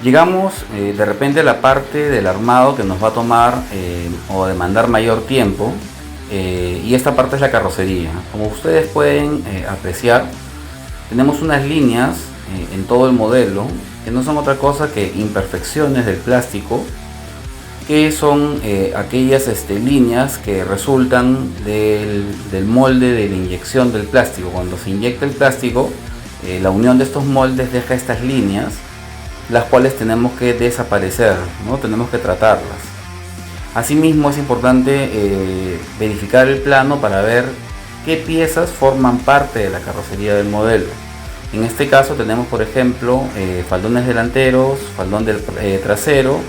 Llegamos de repente a la parte del armado que nos va a tomar o demandar mayor tiempo, y esta parte es la carrocería. Como ustedes pueden apreciar, tenemos unas líneas en todo el modelo que no son otra cosa que imperfecciones del plástico, que son aquellas líneas que resultan del molde de la inyección del plástico. Cuando se inyecta el plástico, la unión de estos moldes deja estas líneas, las cuales tenemos que desaparecer, ¿no? Tenemos que tratarlas. Asimismo, es importante verificar el plano para ver qué piezas forman parte de la carrocería del modelo. En este caso tenemos, por ejemplo, faldones delanteros, faldón trasero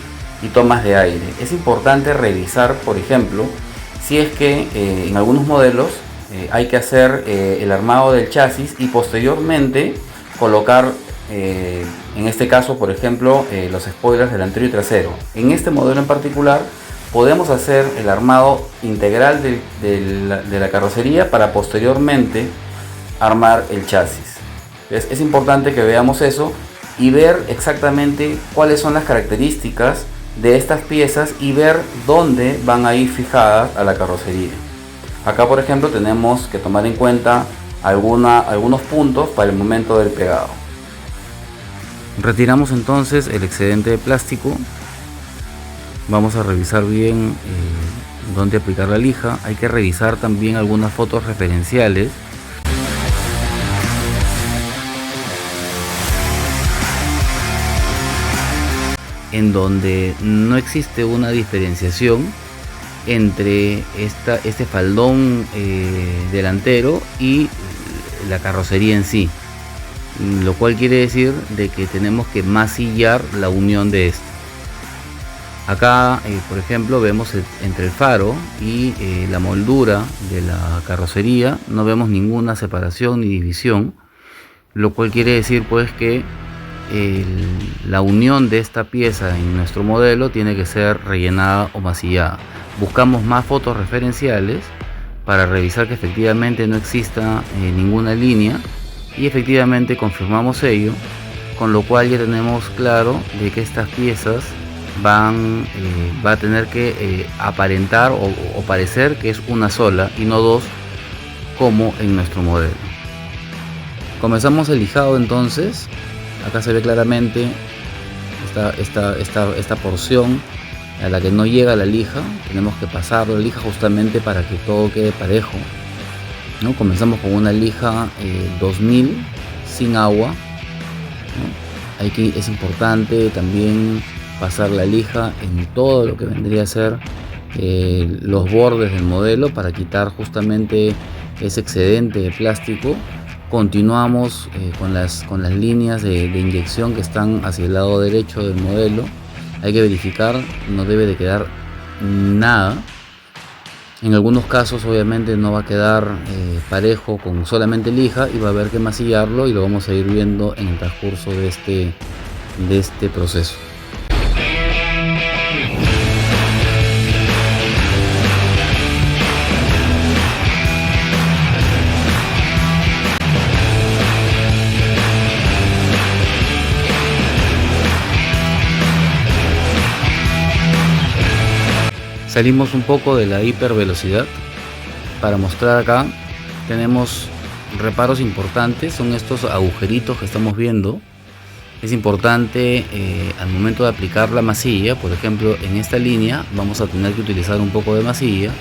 y tomas de aire. Es importante revisar, por ejemplo, si es que en algunos modelos hay que hacer el armado del chasis y posteriormente colocar, en este caso, por ejemplo, los spoilers delantero y trasero. En este modelo en particular podemos hacer el armado integral de la carrocería para posteriormente armar el chasis. Es importante que veamos eso y ver exactamente cuáles son las características de estas piezas y ver dónde van a ir fijadas a la carrocería. Acá, por ejemplo, tenemos que tomar en cuenta algunos puntos para el momento del pegado. Retiramos entonces el excedente de plástico. Vamos a revisar bien dónde aplicar la lija. Hay que revisar también algunas fotos referenciales. En donde no existe una diferenciación entre este faldón delantero y la carrocería en sí, lo cual quiere decir de que tenemos que masillar la unión de esto. Acá, por ejemplo, vemos entre el faro y la moldura de la carrocería no vemos ninguna separación ni división, lo cual quiere decir pues que la unión de esta pieza en nuestro modelo tiene que ser rellenada o masillada. Buscamos más fotos referenciales para revisar que efectivamente no exista ninguna línea, y efectivamente confirmamos ello, con lo cual ya tenemos claro de que estas piezas va a tener que aparentar o parecer que es una sola y no dos como en nuestro modelo. Comenzamos el lijado entonces. Acá se ve claramente esta porción a la que no llega la lija. Tenemos que pasar la lija justamente para que todo quede parejo, ¿no? Comenzamos con una lija 2000 sin agua, ¿no? Es importante también pasar la lija en todo lo que vendría a ser los bordes del modelo para quitar justamente ese excedente de plástico. Continuamos con las líneas de inyección que están hacia el lado derecho del modelo. Hay que verificar, no debe de quedar nada. En algunos casos obviamente no va a quedar parejo con solamente lija y va a haber que masillarlo, y lo vamos a ir viendo en el transcurso de este proceso. Salimos un poco de la hipervelocidad para mostrar acá. Tenemos reparos importantes, son estos agujeritos que estamos viendo. Es importante al momento de aplicar la masilla, por ejemplo en esta línea vamos a tener que utilizar un poco de masilla,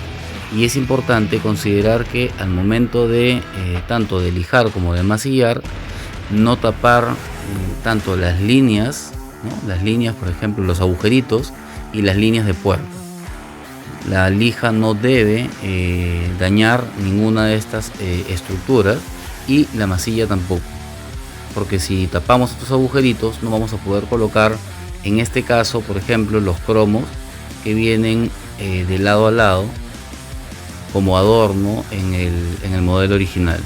y es importante considerar que al momento de tanto de lijar como de masillar, no tapar tanto las líneas, ¿no? Las líneas, por ejemplo, los agujeritos y las líneas de puerta. La lija no debe dañar ninguna de estas estructuras, y la masilla tampoco, porque si tapamos estos agujeritos no vamos a poder colocar, en este caso por ejemplo, los cromos que vienen de lado a lado como adorno en el modelo original.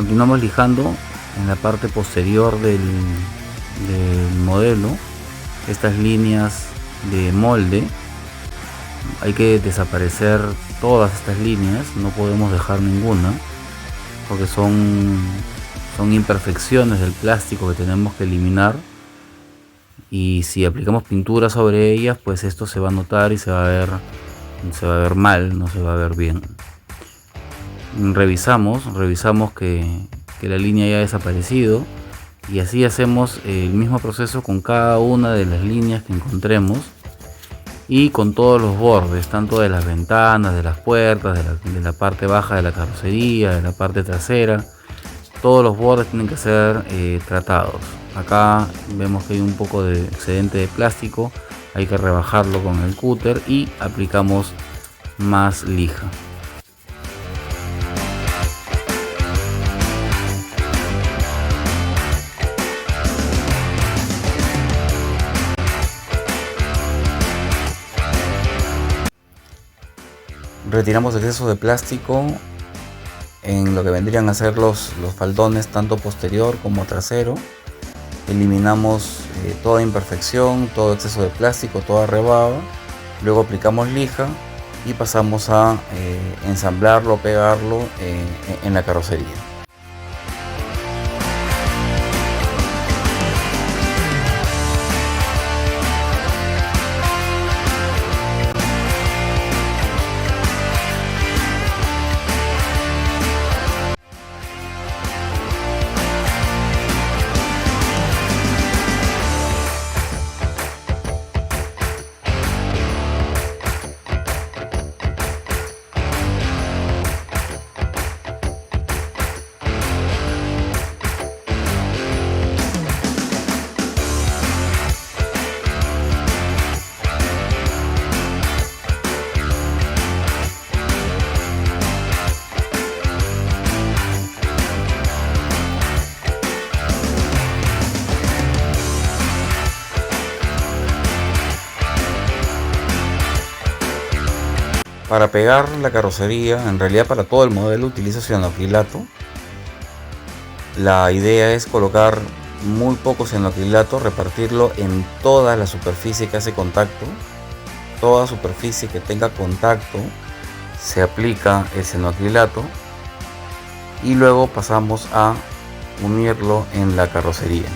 Continuamos lijando en la parte posterior del modelo estas líneas de molde. Hay que desaparecer todas estas líneas, no podemos dejar ninguna porque son imperfecciones del plástico que tenemos que eliminar, y si aplicamos pintura sobre ellas, pues esto se va a notar y se va a ver mal, no se va a ver bien. Revisamos que la línea ya ha desaparecido, y así hacemos el mismo proceso con cada una de las líneas que encontremos y con todos los bordes, tanto de las ventanas, de las puertas, de la parte baja de la carrocería, de la parte trasera. Todos los bordes tienen que ser tratados. Acá vemos que hay un poco de excedente de plástico, hay que rebajarlo con el cúter y aplicamos más lija. Retiramos el exceso de plástico en lo que vendrían a ser los faldones, tanto posterior como trasero. Eliminamos toda imperfección, todo exceso de plástico, toda rebaba. Luego aplicamos lija y pasamos a ensamblarlo, pegarlo en la carrocería. Para pegar la carrocería, en realidad para todo el modelo utilizo cianoacrilato. La idea es colocar muy poco cianoacrilato, repartirlo en toda la superficie que hace contacto. Toda superficie que tenga contacto se aplica el cianoacrilato y luego pasamos a unirlo en la carrocería.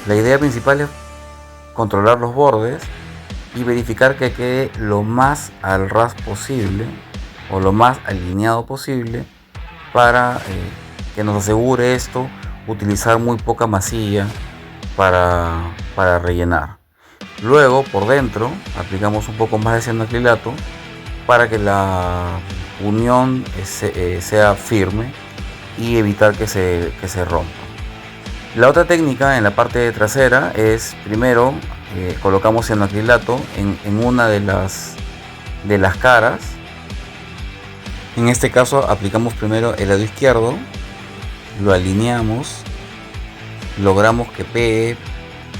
La idea principal es controlar los bordes y verificar que quede lo más al ras posible o lo más alineado posible para que nos asegure esto utilizar muy poca masilla para rellenar. Luego por dentro aplicamos un poco más de cianoacrilato para que la unión sea firme y evitar que se rompa. La otra técnica en la parte trasera es, primero colocamos cianoacrilato en una de las caras. En este caso aplicamos primero el lado izquierdo, lo alineamos, logramos que pegue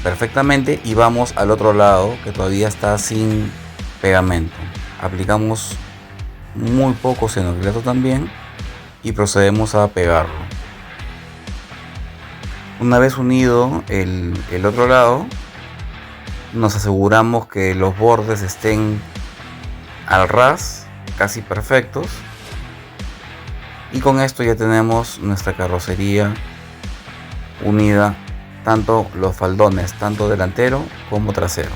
perfectamente y vamos al otro lado que todavía está sin pegamento. Aplicamos muy poco cianoacrilato también y procedemos a pegarlo. Una vez unido el otro lado, nos aseguramos que los bordes estén al ras, casi perfectos, y con esto ya tenemos nuestra carrocería unida, tanto los faldones, tanto delantero como trasero.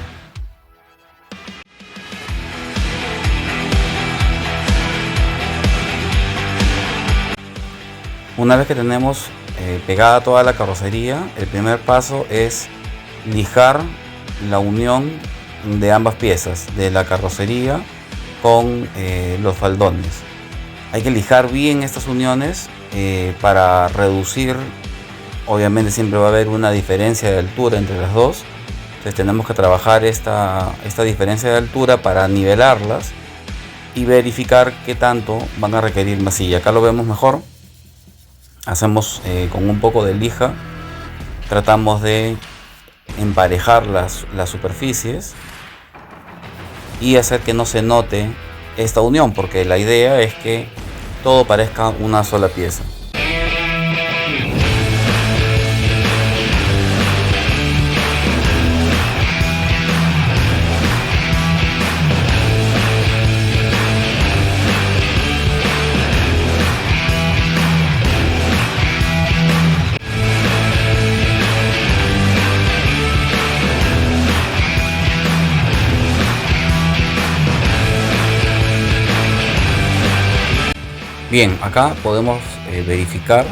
Una vez que tenemos pegada toda la carrocería, el primer paso es lijar la unión de ambas piezas, de la carrocería con los faldones. Hay que lijar bien estas uniones para reducir, obviamente siempre va a haber una diferencia de altura entre las dos, entonces tenemos que trabajar esta diferencia de altura para nivelarlas y verificar qué tanto van a requerir masilla. Acá lo vemos mejor. hacemos con un poco de lija, tratamos de emparejar las superficies y hacer que no se note esta unión, porque la idea es que todo parezca una sola pieza. Bien, acá podemos verificar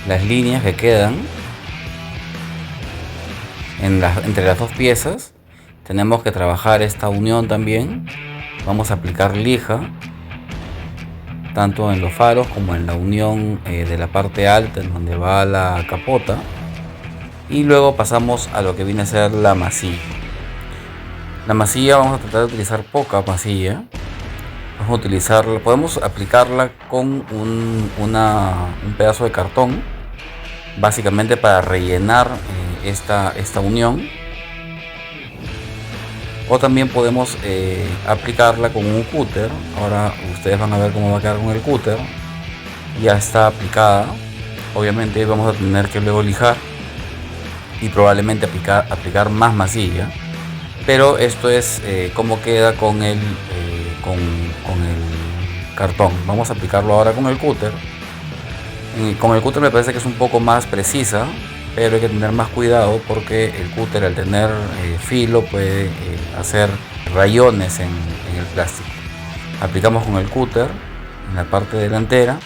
las líneas que quedan entre las dos piezas. Tenemos que trabajar esta unión también. Vamos a aplicar lija tanto en los faros como en la unión de la parte alta, en donde va la capota, y luego pasamos a lo que viene a ser la masilla. La masilla vamos a tratar de utilizar poca masilla. Podemos aplicarla con un pedazo de cartón, básicamente para rellenar esta unión, o también podemos aplicarla con un cúter. Ahora ustedes van a ver cómo va a quedar con el cúter. Ya está aplicada. Obviamente vamos a tener que luego lijar y probablemente aplicar más masilla, pero esto es cómo queda con el cartón. Vamos a aplicarlo ahora con el cúter. Con el cúter me parece que es un poco más precisa, pero hay que tener más cuidado porque el cúter, al tener filo, puede hacer rayones en el plástico. Aplicamos con el cúter en la parte delantera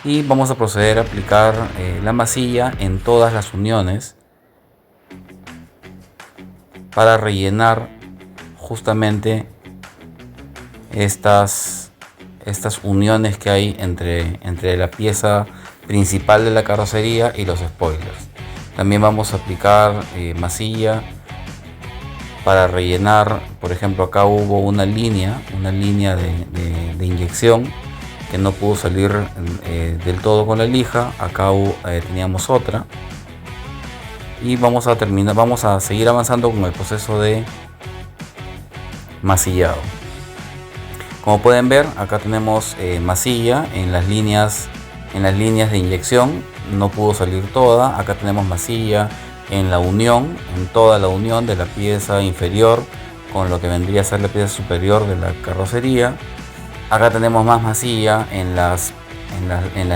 y vamos a proceder a aplicar la masilla en todas las uniones para rellenar justamente estas uniones que hay entre la pieza principal de la carrocería y los spoilers. También vamos a aplicar masilla para rellenar. Por ejemplo, acá hubo una línea de inyección que no pudo salir del todo con la lija. Acá teníamos otra, y vamos a seguir avanzando con el proceso de masillado. Como pueden ver, acá tenemos masilla en las líneas de inyección. No pudo salir toda. Acá tenemos masilla en toda la unión de la pieza inferior con lo que vendría a ser la pieza superior de la carrocería. Acá tenemos más masilla en las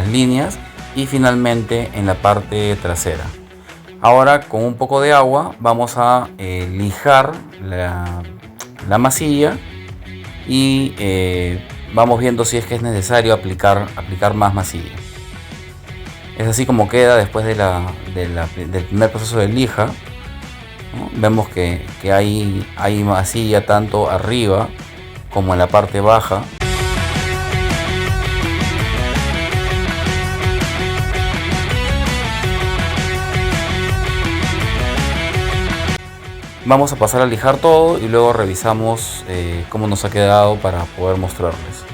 líneas, y finalmente en la parte trasera. Ahora, con un poco de agua vamos a lijar la masilla y vamos viendo si es que es necesario aplicar más masilla. Es así como queda después del primer proceso de lija, ¿no? Vemos que hay masilla tanto arriba como en la parte baja. Vamos a pasar a lijar todo y luego revisamos cómo nos ha quedado para poder mostrarles.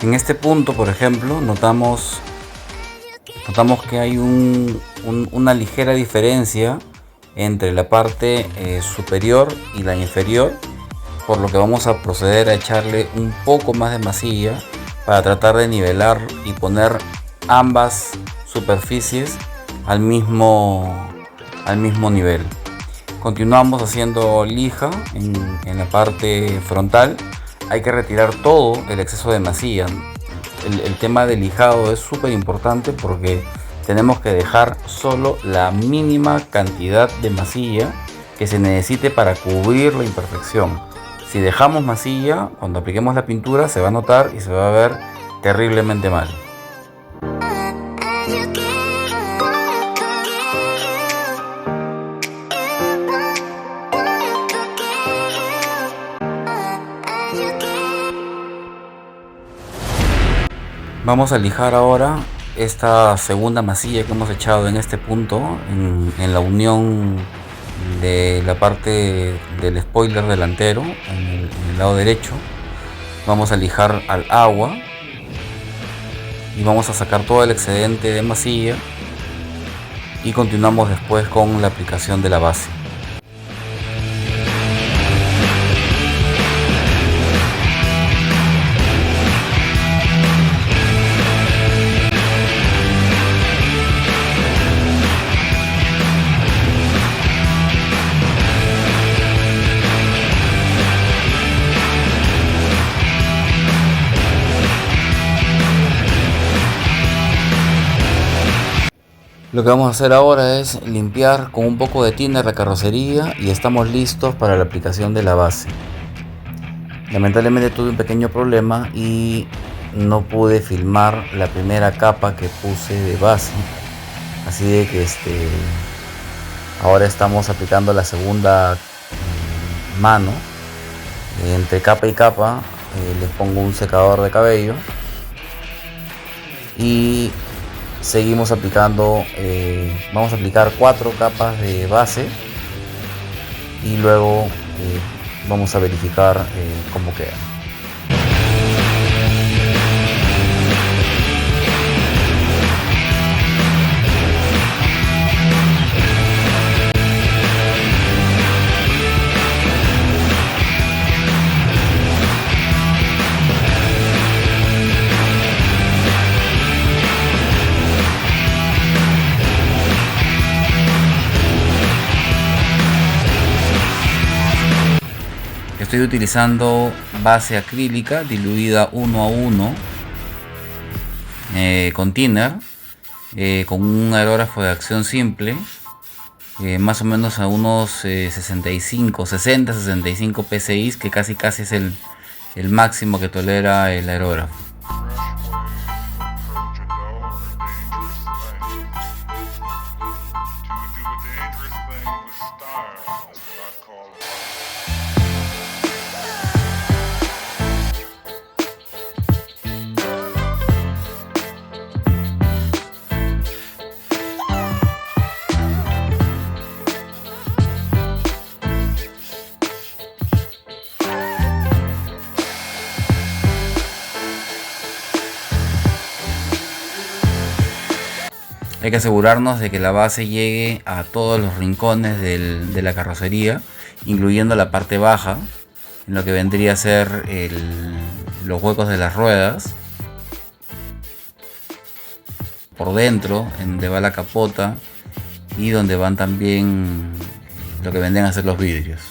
En este punto, por ejemplo, notamos que hay una ligera diferencia entre la parte superior y la inferior, por lo que vamos a proceder a echarle un poco más de masilla para tratar de nivelar y poner ambas superficies al mismo nivel. Continuamos haciendo lija en la parte frontal. Hay que retirar todo el exceso de masilla. El tema del lijado es súper importante porque tenemos que dejar solo la mínima cantidad de masilla que se necesite para cubrir la imperfección. Si dejamos masilla, cuando apliquemos la pintura se va a notar y se va a ver terriblemente mal. Vamos a lijar ahora esta segunda masilla que hemos echado en este punto, en la unión de la parte del spoiler delantero, en el lado derecho. Vamos a lijar al agua y vamos a sacar todo el excedente de masilla y continuamos después con la aplicación de la base. Lo que vamos a hacer ahora es limpiar con un poco de thinner la carrocería y estamos listos para la aplicación de la base. Lamentablemente tuve un pequeño problema y no pude filmar la primera capa que puse de base, así de que ahora estamos aplicando la segunda mano. Entre capa y capa les pongo un secador de cabello y seguimos aplicando. Vamos a aplicar 4 capas de base y luego vamos a verificar cómo queda. Estoy utilizando base acrílica diluida 1 a 1 con thinner, con un aerógrafo de acción simple, más o menos a unos 60-65 psi, que casi es el máximo que tolera el aerógrafo. Hay que asegurarnos de que la base llegue a todos los rincones de la carrocería, incluyendo la parte baja, en lo que vendría a ser los huecos de las ruedas, por dentro, en donde va la capota y donde van también lo que vendrían a ser los vidrios.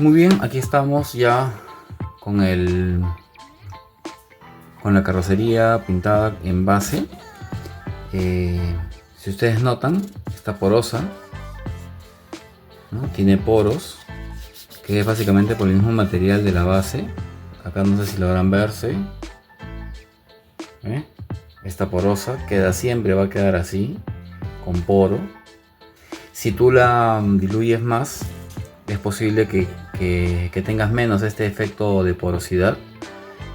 Muy bien, aquí estamos ya con con la carrocería pintada en base. Si ustedes notan, está porosa, ¿no? Tiene poros, que es básicamente por el mismo material de la base. Acá no sé si logran verse. Está porosa, queda siempre, va a quedar así, con poro. Si tú la diluyes más, es posible que tengas menos este efecto de porosidad,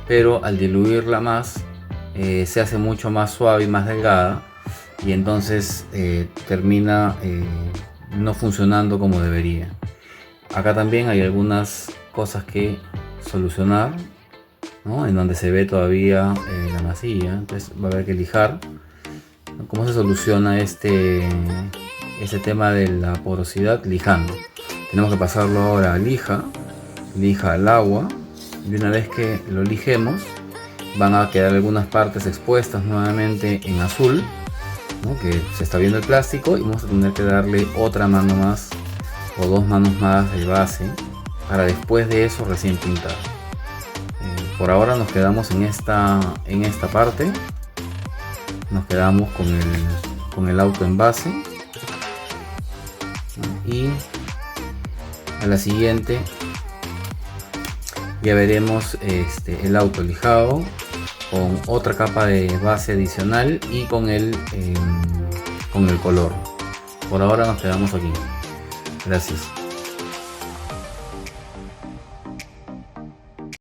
pero al diluirla más se hace mucho más suave y más delgada, y entonces termina no funcionando como debería. Acá también hay algunas cosas que solucionar, ¿no? En donde se ve todavía la masilla, entonces va a haber que lijar, ¿no? ¿Cómo se soluciona este tema de la porosidad? Lijando. Tenemos que pasarlo ahora a lija al agua, y una vez que lo lijemos van a quedar algunas partes expuestas nuevamente en azul, ¿no? Que se está viendo el plástico, y vamos a tener que darle otra mano más o dos manos más de base para después de eso recién pintar. Por ahora nos quedamos en esta parte, nos quedamos con el auto en base, y a la siguiente ya veremos el auto lijado con otra capa de base adicional y con el color. Por ahora nos quedamos aquí. Gracias.